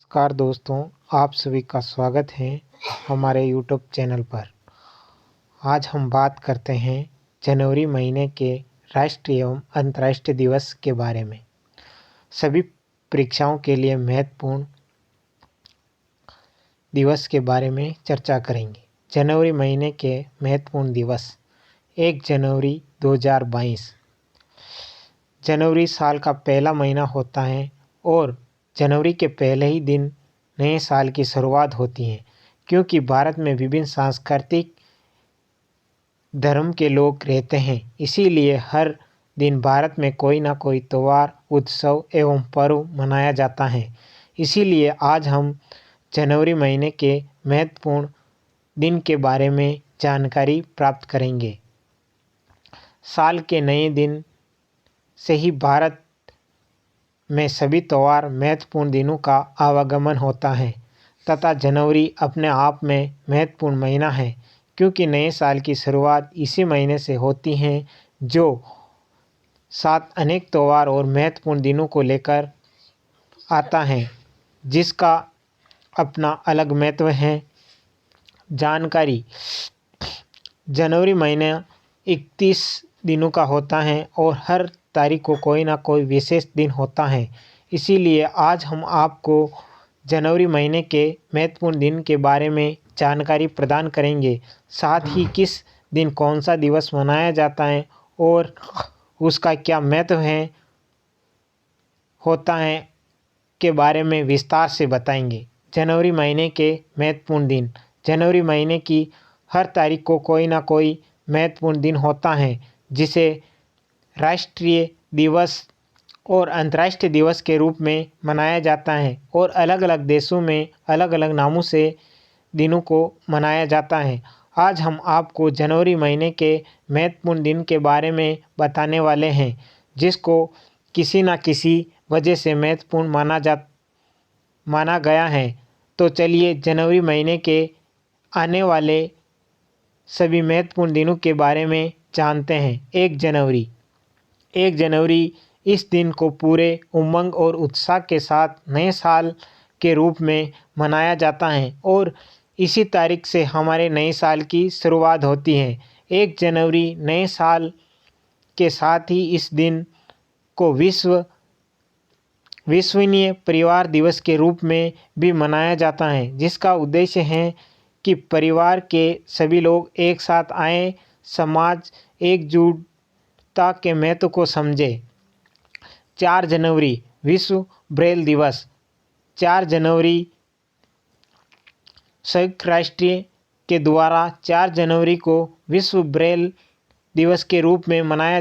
नमस्कार दोस्तों, आप सभी का स्वागत है हमारे यूट्यूब चैनल पर। आज हम बात करते हैं जनवरी महीने के राष्ट्रीय एवं अंतर्राष्ट्रीय दिवस के बारे में। सभी परीक्षाओं के लिए महत्वपूर्ण दिवस के बारे में चर्चा करेंगे। जनवरी महीने के महत्वपूर्ण दिवस 1 जनवरी 2022। जनवरी साल का पहला महीना होता है और जनवरी के पहले ही दिन नए साल की शुरुआत होती है। क्योंकि भारत में विभिन्न सांस्कृतिक धर्म के लोग रहते हैं, इसीलिए हर दिन भारत में कोई ना कोई त्यौहार, उत्सव एवं पर्व मनाया जाता है। इसीलिए आज हम जनवरी महीने के महत्वपूर्ण दिन के बारे में जानकारी प्राप्त करेंगे। साल के नए दिन से ही भारत में सभी त्यौहार महत्वपूर्ण दिनों का आवागमन होता है तथा जनवरी अपने आप में महत्वपूर्ण महीना है, क्योंकि नए साल की शुरुआत इसी महीने से होती है, जो साथ अनेक त्यौहार और महत्वपूर्ण दिनों को लेकर आता है, जिसका अपना अलग महत्व है। जानकारी: जनवरी महीना 31 दिनों का होता है और हर तारीख को कोई ना कोई विशेष दिन होता है। इसीलिए आज हम आपको जनवरी महीने के महत्वपूर्ण दिन के बारे में जानकारी प्रदान करेंगे। साथ ही किस दिन कौन सा दिवस मनाया जाता है और उसका क्या महत्व होता है के बारे में विस्तार से बताएंगे। जनवरी महीने के महत्वपूर्ण दिन: जनवरी महीने की हर तारीख को कोई ना कोई महत्वपूर्ण दिन होता है, जिसे राष्ट्रीय दिवस और अंतर्राष्ट्रीय दिवस के रूप में मनाया जाता है और अलग अलग देशों में अलग अलग नामों से दिनों को मनाया जाता है। आज हम आपको जनवरी महीने के महत्वपूर्ण दिन के बारे में बताने वाले हैं, जिसको किसी न किसी वजह से महत्वपूर्ण माना गया है। तो चलिए जनवरी महीने के आने वाले सभी महत्वपूर्ण दिनों के बारे में जानते हैं। 1 जनवरी। 1 जनवरी इस दिन को पूरे उमंग और उत्साह के साथ नए साल के रूप में मनाया जाता है और इसी तारीख से हमारे नए साल की शुरुआत होती है। 1 जनवरी नए साल के साथ ही इस दिन को विश्वसनीय परिवार दिवस के रूप में भी मनाया जाता है, जिसका उद्देश्य है कि परिवार के सभी लोग एक साथ आएं, समाज एकजुटता के महत्व को समझे। 4 जनवरी विश्व ब्रेल दिवस। 4 जनवरी संयुक्त राष्ट्र के द्वारा 4 जनवरी को विश्व ब्रेल दिवस के रूप में मनाया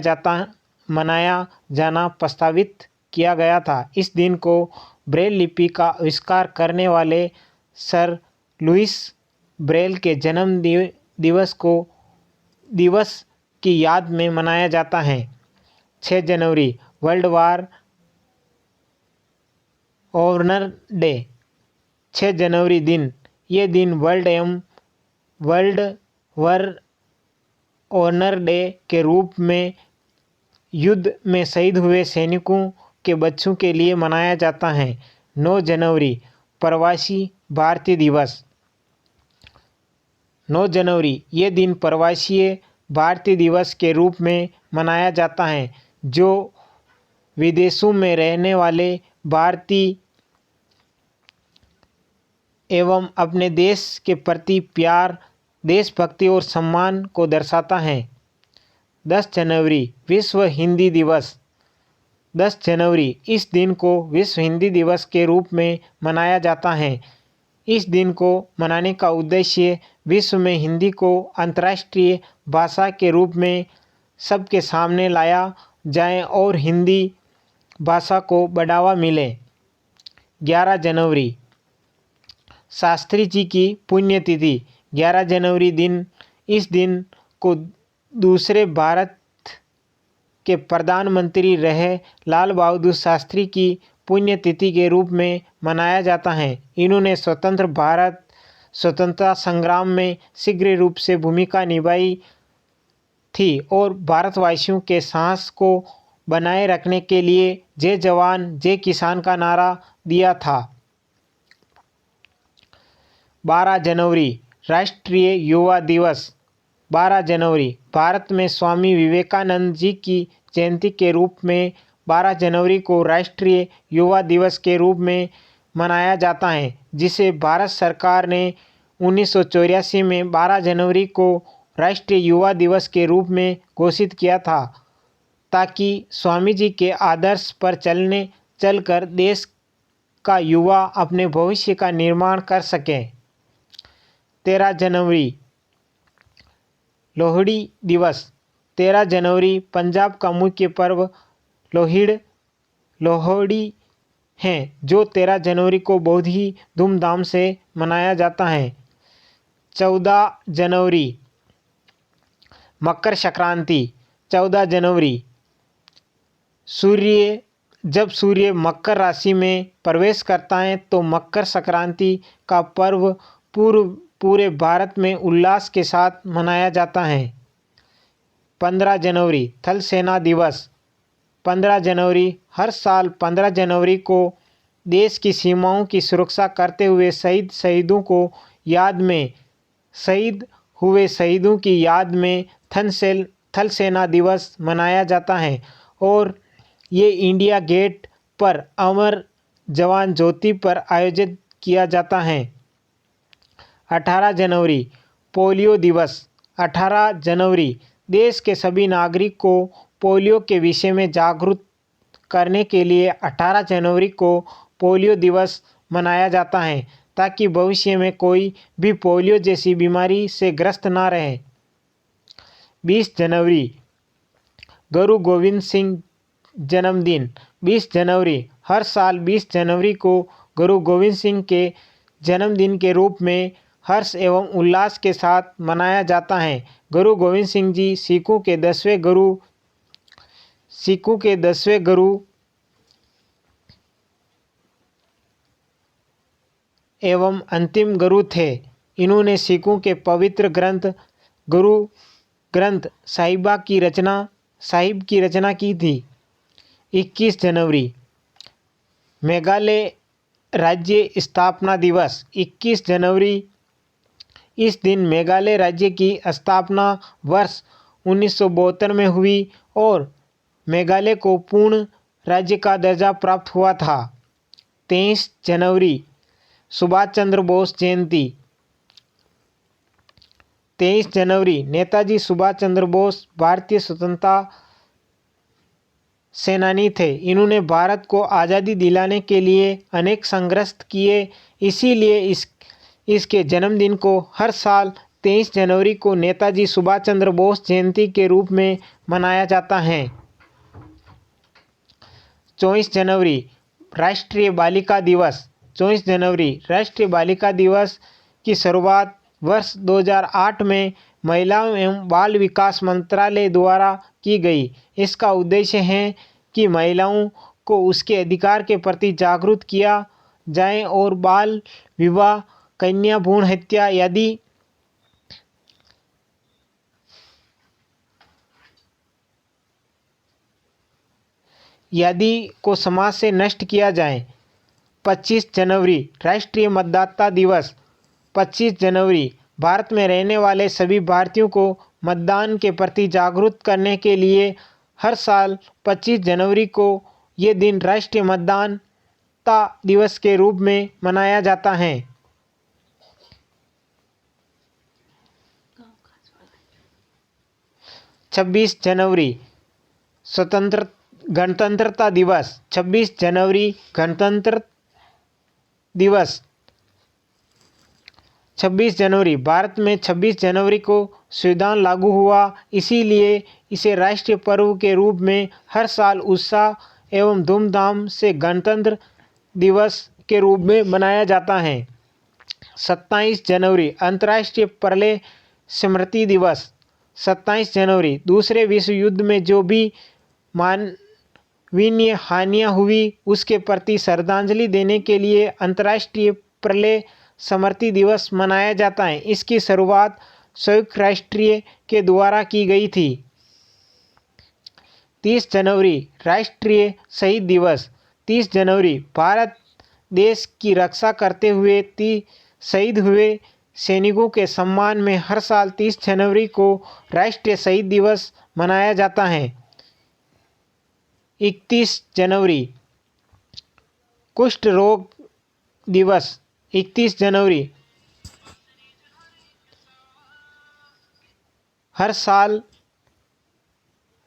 जाना प्रस्तावित किया गया था। इस दिन को ब्रेल लिपि का आविष्कार करने वाले सर लुइस ब्रेल के जन्म दिवस की याद में मनाया जाता है। 6 जनवरी वर्ल्ड वार ऑनर डे। 6 जनवरी दिन ये दिन वर्ल्ड वार ऑनर डे के रूप में युद्ध में शहीद हुए सैनिकों के बच्चों के लिए मनाया जाता है। 9 जनवरी प्रवासी भारतीय दिवस। 9 जनवरी ये दिन प्रवासी भारतीय दिवस के रूप में मनाया जाता है, जो विदेशों में रहने वाले भारतीय एवं अपने देश के प्रति प्यार, देशभक्ति और सम्मान को दर्शाता है। 10 जनवरी विश्व हिंदी दिवस। 10 जनवरी इस दिन को विश्व हिंदी दिवस के रूप में मनाया जाता है। इस दिन को मनाने का उद्देश्य विश्व में हिंदी को अंतर्राष्ट्रीय भाषा के रूप में सबके सामने लाया जाए और हिंदी भाषा को बढ़ावा मिले। 11 जनवरी शास्त्री जी की पुण्यतिथि। 11 जनवरी दिन इस दिन को दूसरे भारत के प्रधानमंत्री रहे लाल बहादुर शास्त्री की पुण्यतिथि के रूप में मनाया जाता है। इन्होंने स्वतंत्रता संग्राम में शीघ्र रूप से भूमिका निभाई थी और भारतवासियों के साहस को बनाए रखने के लिए जय जवान जय किसान का नारा दिया था। 12 जनवरी राष्ट्रीय युवा दिवस। 12 जनवरी भारत में स्वामी विवेकानंद जी की जयंती के रूप में 12 जनवरी को राष्ट्रीय युवा दिवस के रूप में मनाया जाता है, जिसे भारत सरकार ने 1984 में 12 जनवरी को राष्ट्रीय युवा दिवस के रूप में घोषित किया था, ताकि स्वामी जी के आदर्श पर चलकर देश का युवा अपने भविष्य का निर्माण कर सके। 13 जनवरी लोहड़ी दिवस। 13 जनवरी पंजाब का मुख्य पर्व लोहड़ी है, जो 13 जनवरी को बहुत ही धूमधाम से मनाया जाता है। 14 जनवरी मकर संक्रांति। 14 जनवरी जब सूर्य मकर राशि में प्रवेश करता है तो मकर संक्रांति का पर्व पूरे भारत में उल्लास के साथ मनाया जाता है। 15 जनवरी थल सेना दिवस। 15 जनवरी हर साल 15 जनवरी को देश की सीमाओं की सुरक्षा करते हुए शहीद हुए शहीदों की याद में थल सेना दिवस मनाया जाता है और ये इंडिया गेट पर अमर जवान ज्योति पर आयोजित किया जाता है। 18 जनवरी पोलियो दिवस। 18 जनवरी देश के सभी नागरिक को पोलियो के विषय में जागरूक करने के लिए 18 जनवरी को पोलियो दिवस मनाया जाता है, ताकि भविष्य में कोई भी पोलियो जैसी बीमारी से ग्रस्त ना रहे। 20 जनवरी गुरु गोविंद सिंह जन्मदिन। 20 जनवरी हर साल 20 जनवरी को गुरु गोविंद सिंह के जन्मदिन के रूप में हर्ष एवं उल्लास के साथ मनाया जाता है। गुरु गोविंद सिंह जी सिखों के 10वें गुरु एवं अंतिम गुरु थे। इन्होंने सिखों के पवित्र गुरु ग्रंथ साहिब की रचना की थी। 21 जनवरी मेघालय राज्य स्थापना दिवस। 21 जनवरी इस दिन मेघालय राज्य की स्थापना वर्ष 1972 में हुई और मेघालय को पूर्ण राज्य का दर्जा प्राप्त हुआ था। 23 जनवरी सुभाष चंद्र बोस जयंती। 23 जनवरी नेताजी सुभाष चंद्र बोस भारतीय स्वतंत्रता सेनानी थे। इन्होंने भारत को आज़ादी दिलाने के लिए अनेक संघर्ष किए, इसीलिए इसके जन्मदिन को हर साल 23 जनवरी को नेताजी सुभाष चंद्र बोस जयंती के रूप में मनाया जाता है। 24 जनवरी राष्ट्रीय बालिका दिवस। 24 जनवरी राष्ट्रीय बालिका दिवस की शुरुआत वर्ष 2008 में महिला एवं बाल विकास मंत्रालय द्वारा की गई। इसका उद्देश्य है कि महिलाओं को उसके अधिकार के प्रति जागरूक किया जाए और बाल विवाह, कन्या भ्रूण हत्या आदि को समाज से नष्ट किया जाए। 25 जनवरी राष्ट्रीय मतदाता दिवस। 25 जनवरी भारत में रहने वाले सभी भारतीयों को मतदान के प्रति जागरूक करने के लिए हर साल 25 जनवरी को ये दिन राष्ट्रीय मतदाता दिवस के रूप में मनाया जाता है। 26 जनवरी गणतंत्रता दिवस। 26 जनवरी गणतंत्र दिवस। 26 जनवरी भारत में 26 जनवरी को संविधान लागू हुआ, इसीलिए इसे राष्ट्रीय पर्व के रूप में हर साल उत्साह एवं धूमधाम से गणतंत्र दिवस के रूप में मनाया जाता है। 27 जनवरी अंतर्राष्ट्रीय प्रलय स्मृति दिवस। 27 जनवरी दूसरे विश्व युद्ध में जो भी मानवीय हानियाँ हुई उसके प्रति श्रद्धांजलि देने के लिए अंतर्राष्ट्रीय प्रलय स्मृति दिवस मनाया जाता है। इसकी शुरुआत संयुक्त राष्ट्र के द्वारा की गई थी। 30 जनवरी राष्ट्रीय शहीद दिवस। 30 जनवरी भारत देश की रक्षा करते हुए शहीद हुए सैनिकों के सम्मान में हर साल 30 जनवरी को राष्ट्रीय शहीद दिवस मनाया जाता है। 31 जनवरी कुष्ठ रोग दिवस। 31 जनवरी हर साल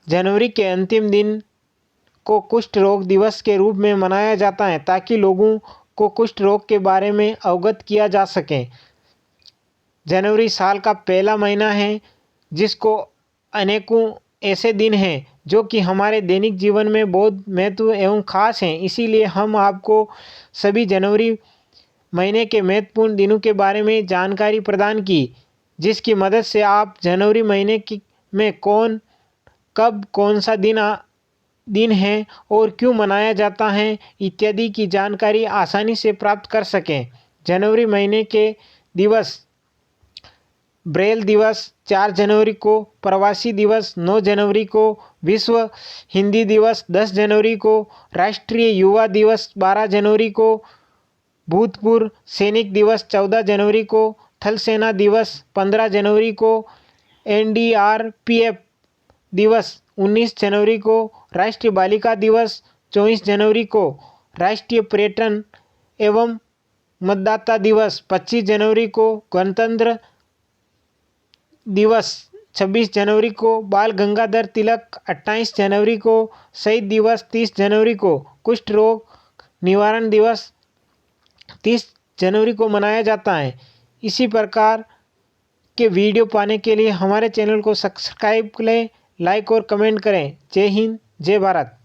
जनवरी के अंतिम दिन को कुष्ठ रोग दिवस के रूप में मनाया जाता है ताकि लोगों को कुष्ठ रोग के बारे में अवगत किया जा सके। जनवरी साल का पहला महीना है जिसको अनेकों ऐसे दिन हैं जो कि हमारे दैनिक जीवन में बहुत महत्व एवं ख़ास हैं। इसीलिए हम आपको सभी जनवरी महीने के महत्वपूर्ण दिनों के बारे में जानकारी प्रदान की, जिसकी मदद से आप जनवरी महीने में कब कौन सा दिन है और क्यों मनाया जाता है इत्यादि की जानकारी आसानी से प्राप्त कर सकें। जनवरी महीने के दिवस: ब्रेल दिवस 4 जनवरी को, प्रवासी दिवस 9 जनवरी को, विश्व हिंदी दिवस 10 जनवरी को, राष्ट्रीय युवा दिवस 12 जनवरी को, भूतपूर्व सैनिक दिवस 14 जनवरी को, थल सेना दिवस 15 जनवरी को, NDRPF दिवस 19 जनवरी को, राष्ट्रीय बालिका दिवस 24 जनवरी को, राष्ट्रीय पर्यटन एवं मतदाता दिवस 25 जनवरी को, गणतंत्र दिवस 26 जनवरी को, बाल गंगाधर तिलक 28 जनवरी को, शहीद दिवस 30 जनवरी को, कुष्ठ रोग निवारण दिवस 30 जनवरी को मनाया जाता है। इसी प्रकार के वीडियो पाने के लिए हमारे चैनल को सब्सक्राइब करें, लाइक और कमेंट करें। जय हिंद, जय भारत।